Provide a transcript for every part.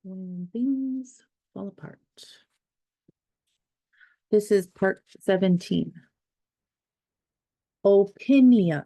When things fall apart. This is part 17. Opinions.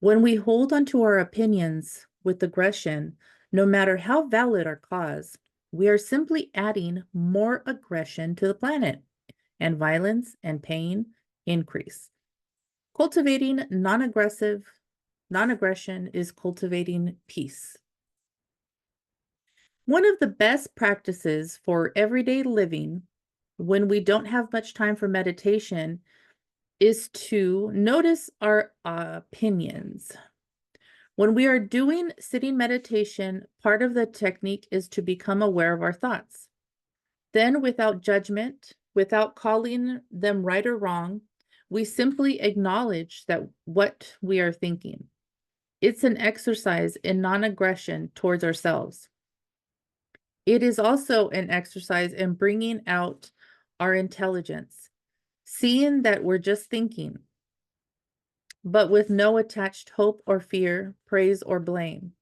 When we hold onto our opinions with aggression, no matter how valid our cause, we are simply adding more aggression to the planet, and violence and pain increase. Cultivating non-aggression is cultivating peace. One of the best practices for everyday living when we don't have much time for meditation is to notice our opinions. When we are doing sitting meditation, part of the technique is to become aware of our thoughts. Then, without judgment, without calling them right or wrong, we simply acknowledge that what we are thinking. It's an exercise in non-aggression towards ourselves. It is also an exercise in bringing out our intelligence, seeing that we're just thinking, but with no attached hope or fear, praise or blame.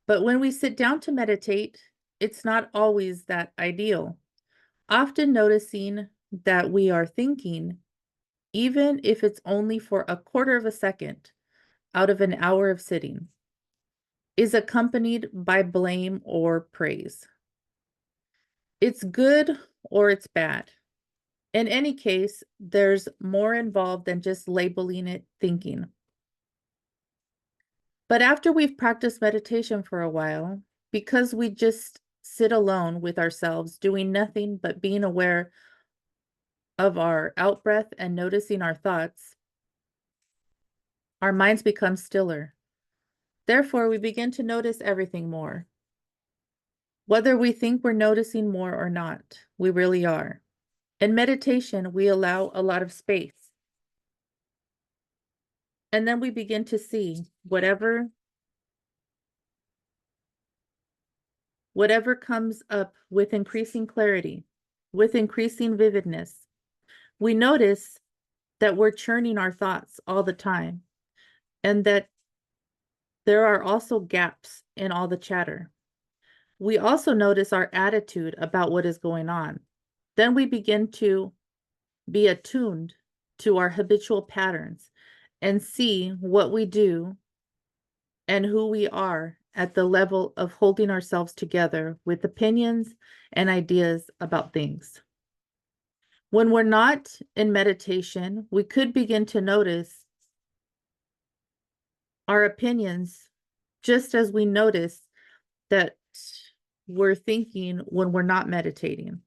But when we sit down to meditate, it's not always that ideal. Often noticing that we are thinking, even if it's only for a quarter of a second out of an hour of sitting, is accompanied by blame or praise. It's good or it's bad. In any case, there's more involved than just labeling it thinking. But after we've practiced meditation for a while, because we just sit alone with ourselves, doing nothing but being aware of our out-breath and noticing our thoughts, our minds become stiller. Therefore, we begin to notice everything more. Whether we think we're noticing more or not, we really are. In meditation, we allow a lot of space. And then we begin to see whatever comes up with increasing clarity, with increasing vividness. We notice that we're churning our thoughts all the time, and that there are also gaps in all the chatter. We also notice our attitude about what is going on. Then we begin to be attuned to our habitual patterns and see what we do and who we are at the level of holding ourselves together with opinions and ideas about things. When we're not in meditation, we could begin to notice our opinions just as we notice that we're thinking when we're not meditating.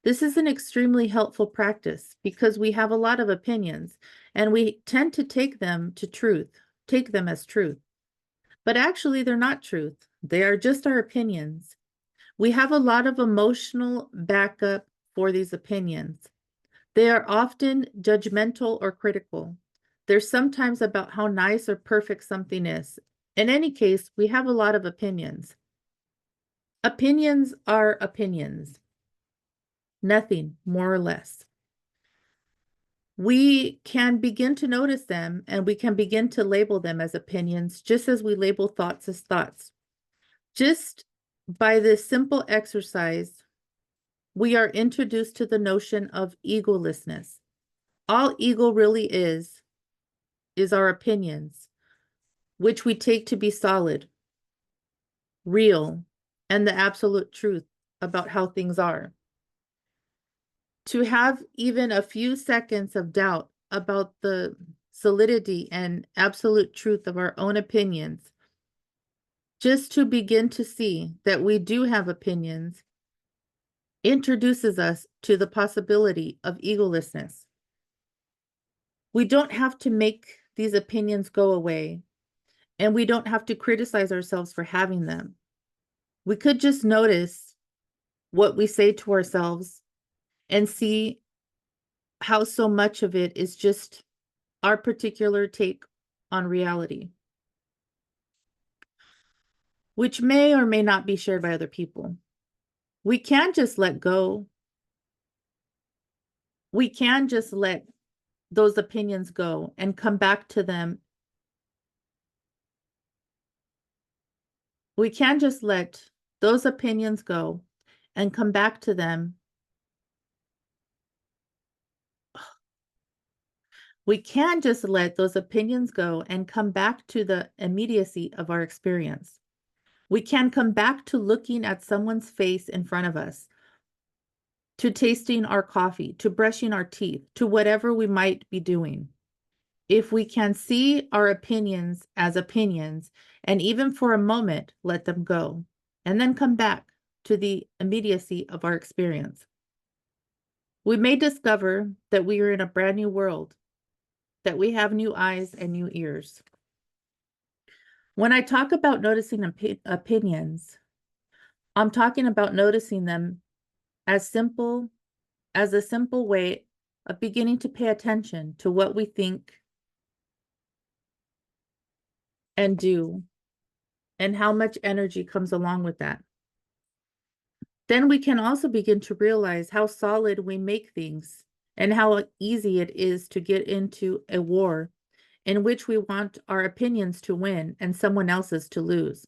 This is an extremely helpful practice because we have a lot of opinions and we tend to take them as truth. But actually, they're not truth. They are just our opinions. We have a lot of emotional backup for these opinions. They are often judgmental or critical. They're sometimes about how nice or perfect something is. In any case, we have a lot of opinions. Opinions are opinions. Nothing more or less. We can begin to notice them and we can begin to label them as opinions, just as we label thoughts as thoughts. Just by this simple exercise, we are introduced to the notion of egolessness. All ego really is our opinions, which we take to be solid, real, and the absolute truth about how things are. To have even a few seconds of doubt about the solidity and absolute truth of our own opinions, just to begin to see that we do have opinions, introduces us to the possibility of egolessness. We don't have to make these opinions go away, and we don't have to criticize ourselves for having them. We could just notice what we say to ourselves and see how so much of it is just our particular take on reality, which may or may not be shared by other people. We can just let go. We can just let those opinions go and come back to them We can't just let those opinions go and come back to them. We can't just let those opinions go and come back to the immediacy of our experience. We can come back to looking at someone's face in front of us, to tasting our coffee, to brushing our teeth, to whatever we might be doing. If we can see our opinions as opinions, and even for a moment, let them go, and then come back to the immediacy of our experience, we may discover that we are in a brand new world, that we have new eyes and new ears. When I talk about noticing opinions, I'm talking about noticing them as a simple way of beginning to pay attention to what we think and do, and how much energy comes along with that. Then we can also begin to realize how solid we make things and how easy it is to get into a war in which we want our opinions to win and someone else's to lose.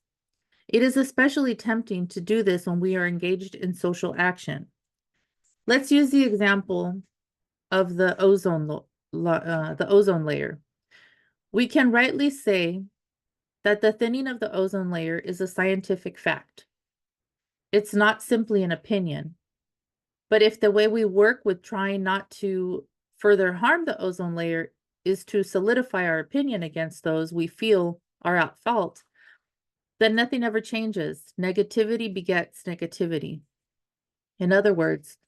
It is especially tempting to do this when we are engaged in social action. Let's use the example of the ozone layer. We can rightly say that the thinning of the ozone layer is a scientific fact. It's not simply an opinion. But if the way we work with trying not to further harm the ozone layer is to solidify our opinion against those we feel are at fault, then nothing ever changes. Negativity begets negativity. In other words,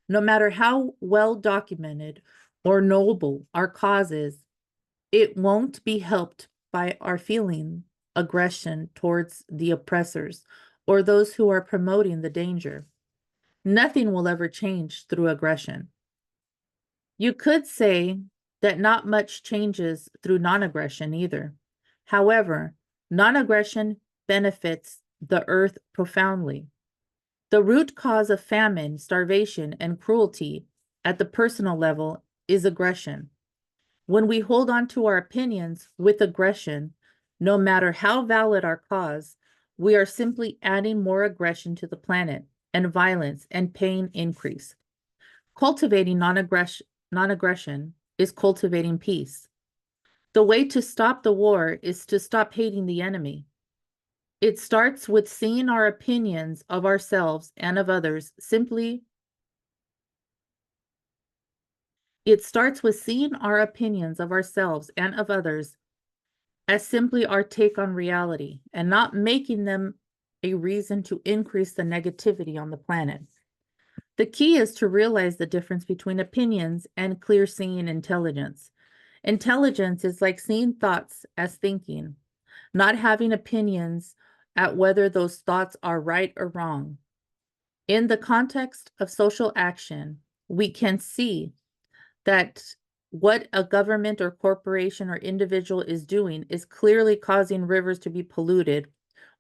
no matter how well documented or noble our cause is, it won't be helped by our feeling aggression towards the oppressors or those who are promoting the danger. Nothing will ever change through aggression. You could say that not much changes through non-aggression either. However, non-aggression benefits the earth profoundly. The root cause of famine, starvation, and cruelty at the personal level is aggression. When we hold on to our opinions with aggression, no matter how valid our cause, we are simply adding more aggression to the planet, and violence and pain increase. Cultivating non-aggression is cultivating peace. The way to stop the war is to stop hating the enemy. It starts with seeing our opinions of ourselves and of others It starts with seeing our opinions of ourselves and of others as simply our take on reality and not making them a reason to increase the negativity on the planet. The key is to realize the difference between opinions and clear-seeing intelligence. Intelligence is like seeing thoughts as thinking, not having opinions at whether those thoughts are right or wrong. In the context of social action, we can see that what a government or corporation or individual is doing is clearly causing rivers to be polluted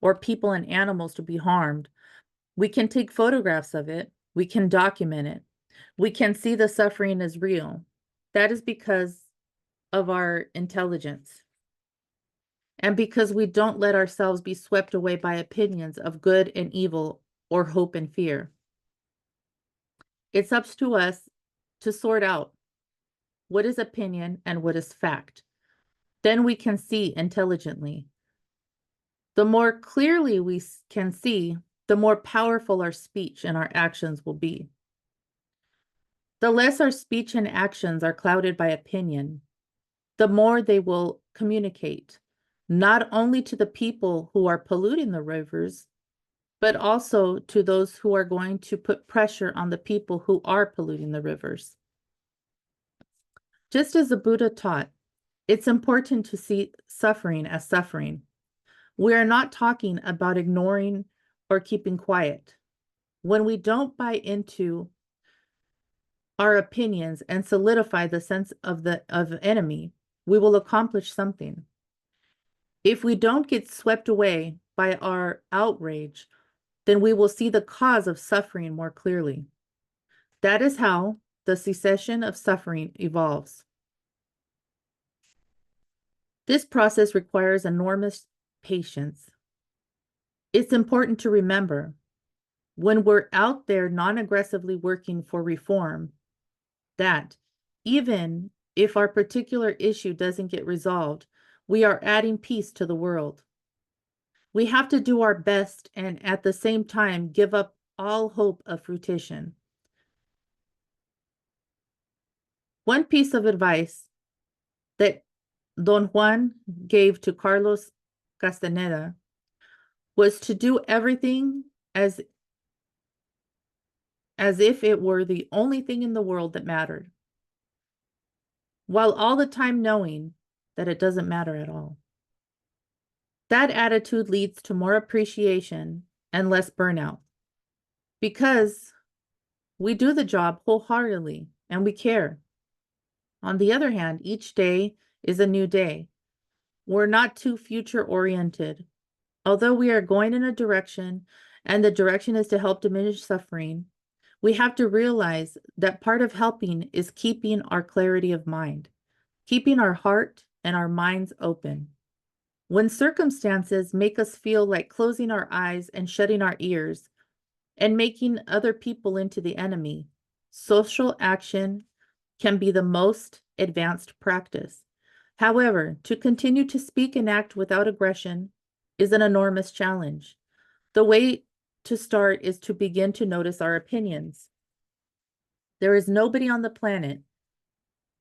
or people and animals to be harmed. We can take photographs of it. We can document it. We can see the suffering is real. That is because of our intelligence. And because we don't let ourselves be swept away by opinions of good and evil or hope and fear. It's up to us to sort out what is opinion and what is fact. Then we can see intelligently. The more clearly we can see, the more powerful our speech and our actions will be. The less our speech and actions are clouded by opinion, the more they will communicate, not only to the people who are polluting the rivers, but also to those who are going to put pressure on the people who are polluting the rivers. Just as the Buddha taught, it's important to see suffering as suffering. We are not talking about ignoring or keeping quiet. When we don't buy into our opinions and solidify the sense of enemy, we will accomplish something. If we don't get swept away by our outrage, then we will see the cause of suffering more clearly. That is how the cessation of suffering evolves. This process requires enormous patience. It's important to remember when we're out there non-aggressively working for reform, that even if our particular issue doesn't get resolved, we are adding peace to the world. We have to do our best and at the same time give up all hope of fruition. One piece of advice that Don Juan gave to Carlos Castaneda was to do everything as if it were the only thing in the world that mattered, while all the time knowing that it doesn't matter at all. That attitude leads to more appreciation and less burnout because we do the job wholeheartedly and we care. On the other hand, each day is a new day. We're not too future-oriented. Although we are going in a direction, and the direction is to help diminish suffering, we have to realize that part of helping is keeping our clarity of mind, keeping our heart and our minds open. When circumstances make us feel like closing our eyes and shutting our ears and making other people into the enemy, social action can be the most advanced practice. However, to continue to speak and act without aggression is an enormous challenge. The way to start is to begin to notice our opinions. There is nobody on the planet,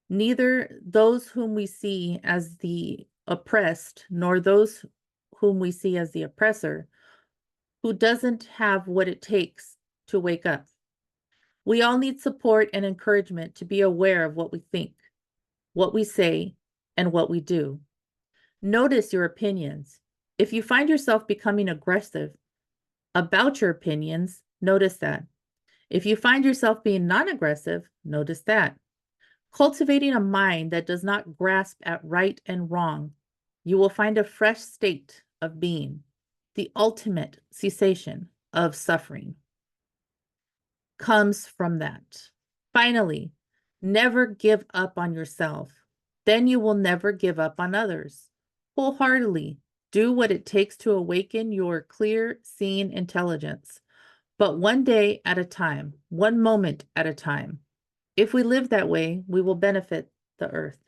neither those whom we see as the oppressed, nor those whom we see as the oppressor, who doesn't have what it takes to wake up. We all need support and encouragement to be aware of what we think, what we say, and what we do. Notice your opinions. If you find yourself becoming aggressive about your opinions, notice that. If you find yourself being non-aggressive, notice that. Cultivating a mind that does not grasp at right and wrong, you will find a fresh state of being, the ultimate cessation of suffering comes from that. Finally, never give up on yourself. Then you will never give up on others. Wholeheartedly, do what it takes to awaken your clear, seeing intelligence, but one day at a time, one moment at a time. If we live that way, we will benefit the earth.